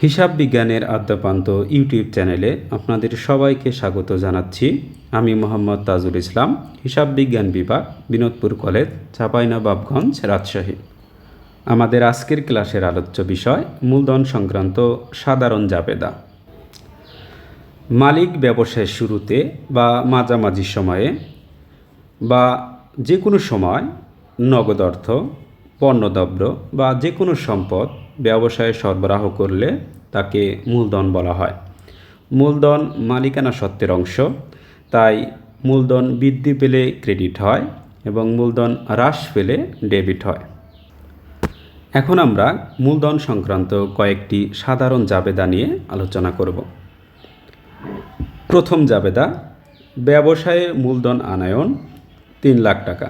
হিসাব বিজ্ঞানের আদ্যপান্ত ইউটিউব চ্যানেলে আপনাদের সবাইকে স্বাগত জানাচ্ছি। আমি মোহাম্মদ তাজুল ইসলাম, হিসাব বিজ্ঞান বিভাগ, বিনোদপুর কলেজ, চাঁপাইনবাবগঞ্জ, রাজশাহী। আমাদের আজকের ক্লাসের আলোচ্য বিষয় মূলধন সংক্রান্ত সাধারণ জাবেদা। মালিক ব্যবসায়ের শুরুতে বা মাঝামাঝি সময়ে বা যে কোনো সময় নগদ অর্থ, পণ্যদ্রব্য বা যে কোনো সম্পদ ব্যবসায়ে সরবরাহ করলে তাকে মূলধন বলা হয়। মূলধন মালিকানা সত্ত্বের অংশ, তাই মূলধন বৃদ্ধি পেলে ক্রেডিট হয় এবং মূলধন হ্রাস পেলে ডেবিট হয়। এখন আমরা মূলধন সংক্রান্ত কয়েকটি সাধারণ জাবেদা নিয়ে আলোচনা করব। প্রথম জাবেদা, ব্যবসায়ে মূলধন আনয়ন 3 লাখ টাকা।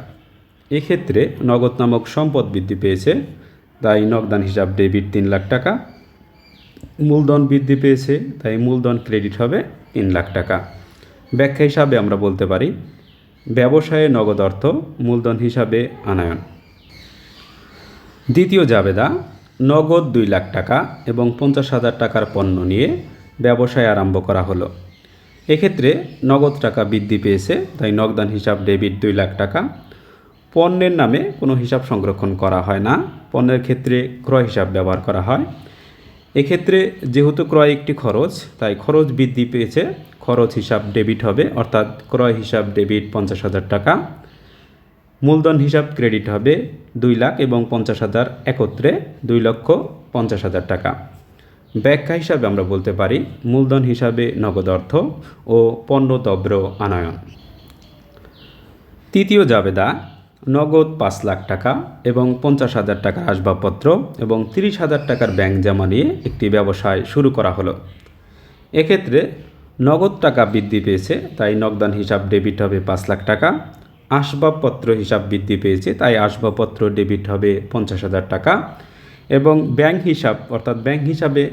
এক্ষেত্রে নগদ নামক সম্পদ বৃদ্ধি পেয়েছে, তাই নগদান হিসাব ডেবিট 3 লাখ টাকা। মূলধন বৃদ্ধি পেয়েছে, তাই মূলধন ক্রেডিট হবে 3 লাখ টাকা। ব্যাখ্যা হিসাবে আমরা বলতে পারি ব্যবসায়ে নগদ অর্থ মূলধন হিসাবে আনয়ন। দ্বিতীয় জাবেদা, নগদ 2 লাখ টাকা এবং 50,000 টাকার পণ্য নিয়ে ব্যবসায় আরম্ভ করা হলো। এক্ষেত্রে নগদ টাকা বৃদ্ধি পেয়েছে, তাই নগদান হিসাব ডেবিট 2 লাখ টাকা। পণ্যের নামে কোনো হিসাব সংরক্ষণ করা হয় না, পণ্যের ক্ষেত্রে ক্রয় হিসাব ব্যবহার করা হয়। এক্ষেত্রে যেহেতু ক্রয় একটি খরচ, তাই খরচ বৃদ্ধি পেয়েছে, খরচ হিসাব ডেবিট হবে, অর্থাৎ ক্রয় হিসাব ডেবিট 50,000 টাকা। মূলধন হিসাব ক্রেডিট হবে 2 লাখ এবং 50,000 একত্রে 2,50,000 টাকা। ব্যাখ্যা হিসাবে আমরা বলতে পারি মূলধন হিসাবে নগদ অর্থ ও পণ্যদ্রব্য আনয়ন। তৃতীয় জাবেদা, নগদ 5 লাখ টাকা এবং 50,000 টাকার আসবাবপত্র এবং 30,000 টাকার ব্যাংক জমা নিয়ে একটি ব্যবসায় শুরু করা হলো। এক্ষেত্রে নগদ টাকা বৃদ্ধি পেয়েছে, তাই নগদান হিসাব ডেবিট হবে 5 লাখ টাকা। আসবাবপত্র হিসাব বৃদ্ধি পেয়েছে, তাই আসবাবপত্র ডেবিট হবে 50,000 টাকা। এবং ব্যাংক হিসাব অর্থাৎ ব্যাংক হিসাবে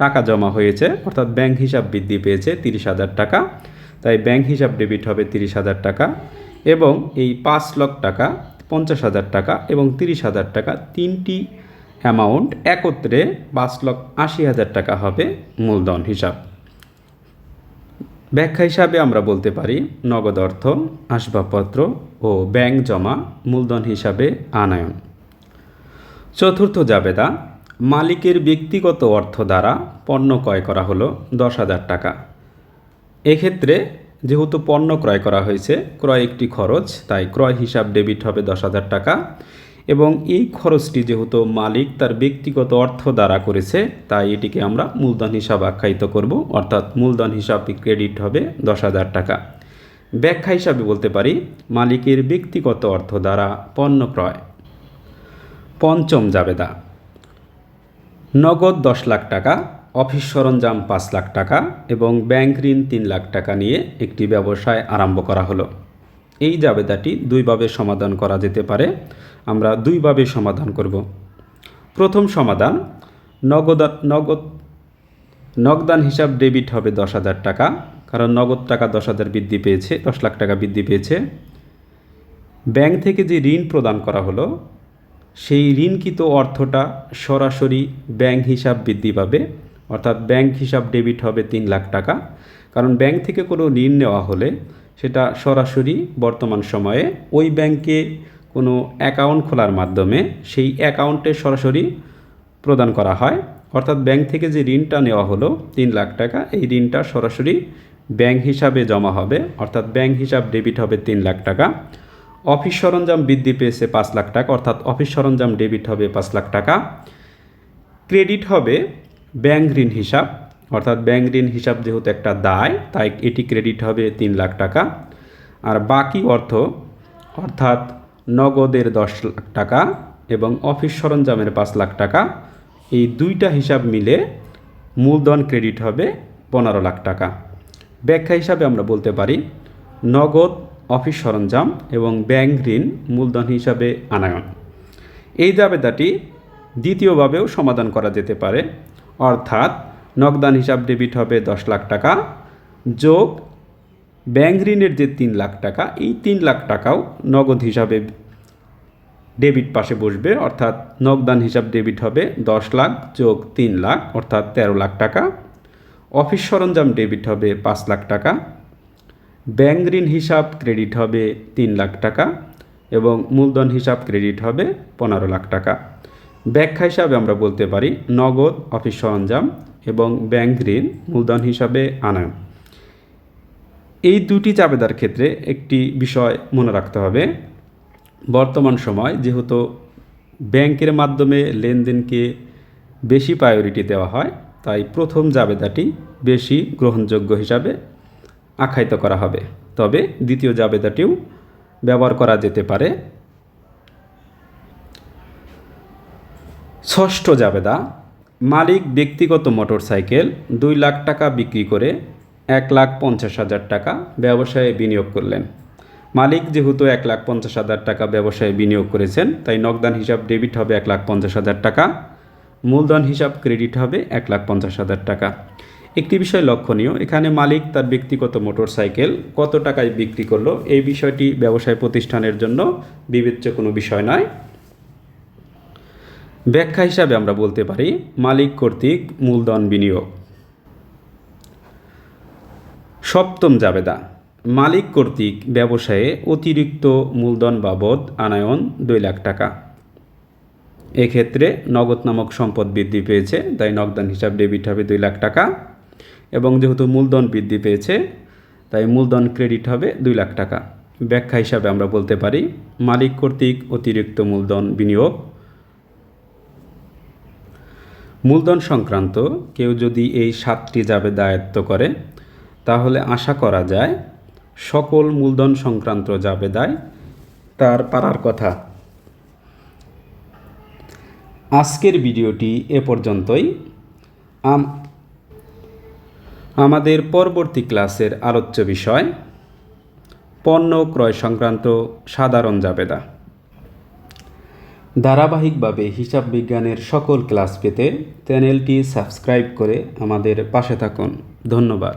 টাকা জমা হয়েছে, অর্থাৎ ব্যাংক হিসাব বৃদ্ধি পেয়েছে 30,000 টাকা, তাই ব্যাংক হিসাব ডেবিট হবে 30,000 টাকা। এবং এই 5 লাখ টাকা, 50,000 টাকা এবং 30,000 টাকা তিনটি অ্যামাউন্ট একত্রে 5,80,000 টাকা হবে মূলধন হিসাব। ব্যাখ্যা হিসাবে আমরা বলতে পারি নগদ অর্থ, আসবাবপত্র ও ব্যাংক জমা মূলধন হিসাবে আনয়ন। চতুর্থ জাবেদা, মালিকের ব্যক্তিগত অর্থ দ্বারা পণ্য ক্রয় করা হলো 10,000 টাকা। এক্ষেত্রে যেহেতু পণ্য ক্রয় করা হয়েছে, ক্রয় একটি খরচ, তাই ক্রয় হিসাব ডেবিট হবে 10,000 টাকা। এবং এই খরচটি যেহেতু মালিক তার ব্যক্তিগত অর্থ দ্বারা করেছে, তাই এটিকে আমরা মূলধন হিসাব আখ্যায়িত করব, অর্থাৎ মূলধন হিসাব ক্রেডিট হবে 10,000 টাকা। ব্যাখ্যা হিসাবে বলতে পারি মালিকের ব্যক্তিগত অর্থ দ্বারা পণ্য ক্রয়। পঞ্চম জাবেদা, নগদ 10 লাখ টাকা, অফিস সরঞ্জাম 5 লাখ টাকা এবং ব্যাংক ঋণ 3 লাখ টাকা নিয়ে একটি ব্যবসায় আরম্ভ করা হলো। এই জাবেদাটি দুইভাবে সমাধান করা যেতে পারে, আমরা দুইভাবে সমাধান করব। প্রথম সমাধান, নগদান হিসাব ডেবিট হবে 10,000 টাকা, কারণ নগদ টাকা 10,000 বৃদ্ধি পেয়েছে, 10 লাখ টাকা বৃদ্ধি পেয়েছে। ব্যাংক থেকে যে ঋণ প্রদান করা হলো, সেই ঋণকৃত অর্থটা সরাসরি ব্যাংক হিসাব বৃদ্ধি পাবে, অর্থাৎ ব্যাংক হিসাব ডেবিট হবে 3 লাখ টাকা। কারণ ব্যাংক থেকে কোনো ঋণ নেওয়া হলে সেটা সরাসরি বর্তমান সময়ে ওই ব্যাংকে কোনো অ্যাকাউন্ট খোলার মাধ্যমে সেই অ্যাকাউন্টে সরাসরি প্রদান করা হয়, অর্থাৎ ব্যাংক থেকে যে ঋণটা নেওয়া হলো 3 লাখ টাকা, এই ঋণটা সরাসরি ব্যাংক হিসাবে জমা হবে, অর্থাৎ ব্যাংক হিসাব ডেবিট হবে 3 লাখ টাকা। অফিস সরঞ্জাম বৃদ্ধি পেয়েছে 5 লাখ টাকা, অর্থাৎ অফিস সরঞ্জাম ডেবিট হবে 5 লাখ টাকা। ক্রেডিট হবে ব্যাংক ঋণ হিসাব, অর্থাৎ ব্যাংক ঋণ হিসাব যেহেতু একটা দায়, তাই এটি ক্রেডিট হবে 3 লাখ টাকা। আর বাকি অর্থ অর্থাৎ নগদের 10 লাখ টাকা এবং অফিস সরঞ্জামের 5 লাখ টাকা, এই দুইটা হিসাব মিলে মূলধন ক্রেডিট হবে 15 লাখ টাকা। ব্যাখ্যা হিসাবে আমরা বলতে পারি নগদ, অফিস সরঞ্জাম এবং ব্যাংক ঋণ মূলধন হিসাবে আনয়ন। এই জাবেদাটি দ্বিতীয়ভাবেও সমাধান করা যেতে পারে, অর্থাৎ নগদান হিসাব ডেবিট হবে 10 লাখ টাকা যোগ ব্যাংক ঋণের যে 3 লাখ টাকা, এই 3 লাখ টাকাও নগদ হিসাবে ডেবিট পাশে বসবে, অর্থাৎ নগদান হিসাব ডেবিট হবে 10 লাখ যোগ 3 লাখ অর্থাৎ 13 লাখ টাকা। অফিস সরঞ্জাম ডেবিট হবে 5 লাখ টাকা। ব্যাংক ঋণ হিসাব ক্রেডিট হবে 3 লাখ টাকা এবং মূলধন হিসাব ক্রেডিট হবে 15 লাখ টাকা। ব্যাখ্যা হিসাবে আমরা বলতে পারি নগদ, অফিস সরঞ্জাম এবং ব্যাংক ঋণ মূলধন হিসাবে আনা। এই দুটি জাবেদার ক্ষেত্রে একটি বিষয় মনে রাখতে হবে, বর্তমান সময় যেহেতু ব্যাংকের মাধ্যমে লেনদেনকে বেশি প্রায়োরিটি দেওয়া হয়, তাই প্রথম জাবেদাটি বেশি গ্রহণযোগ্য হিসাবে আখ্যায়িত করা হবে, তবে দ্বিতীয় জাবেদাটিও ব্যবহার করা যেতে পারে। ষষ্ঠ জাবেদা, মালিক ব্যক্তিগত মোটরসাইকেল 2 লাখ টাকা বিক্রি করে 1,50,000 টাকা ব্যবসায়ে বিনিয়োগ করলেন। মালিক যেহেতু 1,50,000 টাকা ব্যবসায়ে বিনিয়োগ করেছেন, তাই নগদান হিসাব ডেবিট হবে 1,50,000 টাকা, মূলধন হিসাব ক্রেডিট হবে 1,50,000 টাকা। একটি বিষয় লক্ষণীয়, এখানে মালিক তার ব্যক্তিগত মোটরসাইকেল কত টাকায় বিক্রি করলো এই বিষয়টি ব্যবসায় প্রতিষ্ঠানের জন্য বিবেচ্য কোনো বিষয় নয়। ব্যাখ্যা হিসাবে আমরা বলতে পারি মালিক কর্তৃক মূলধন বিনিয়োগ। সপ্তম জাবেদা, মালিক কর্তৃক ব্যবসায়ে অতিরিক্ত মূলধন বাবদ আনায়ন 2 লাখ টাকা। এক্ষেত্রে নগদ নামক সম্পদ বৃদ্ধি পেয়েছে, তাই নগদান হিসাব ডেবিট হবে 2 লাখ টাকা এবং যেহেতু মূলধন বৃদ্ধি পেয়েছে তাই মূলধন ক্রেডিট হবে 2 লাখ টাকা। ব্যাখ্যা হিসাবে আমরা বলতে পারি মালিক কর্তৃক অতিরিক্ত মূলধন বিনিয়োগ। মূলধন সংক্রান্ত কেউ যদি এই 7টি জাবেদা আয়ত্ত করে তাহলে আশা করা যায় সকল মূলধন সংক্রান্ত জাবেদায় তার পারার কথা। আজকের ভিডিওটি এ পর্যন্তই। আমাদের পরবর্তী ক্লাসের আলোচ্য বিষয় পণ্য ক্রয় সংক্রান্ত সাধারণ জাবেদা। ধারাবাহিকভাবে হিসাব বিজ্ঞানের সকল ক্লাস পেতে চ্যানেলটি সাবস্ক্রাইব করে আমাদের পাশে থাকুন। ধন্যবাদ।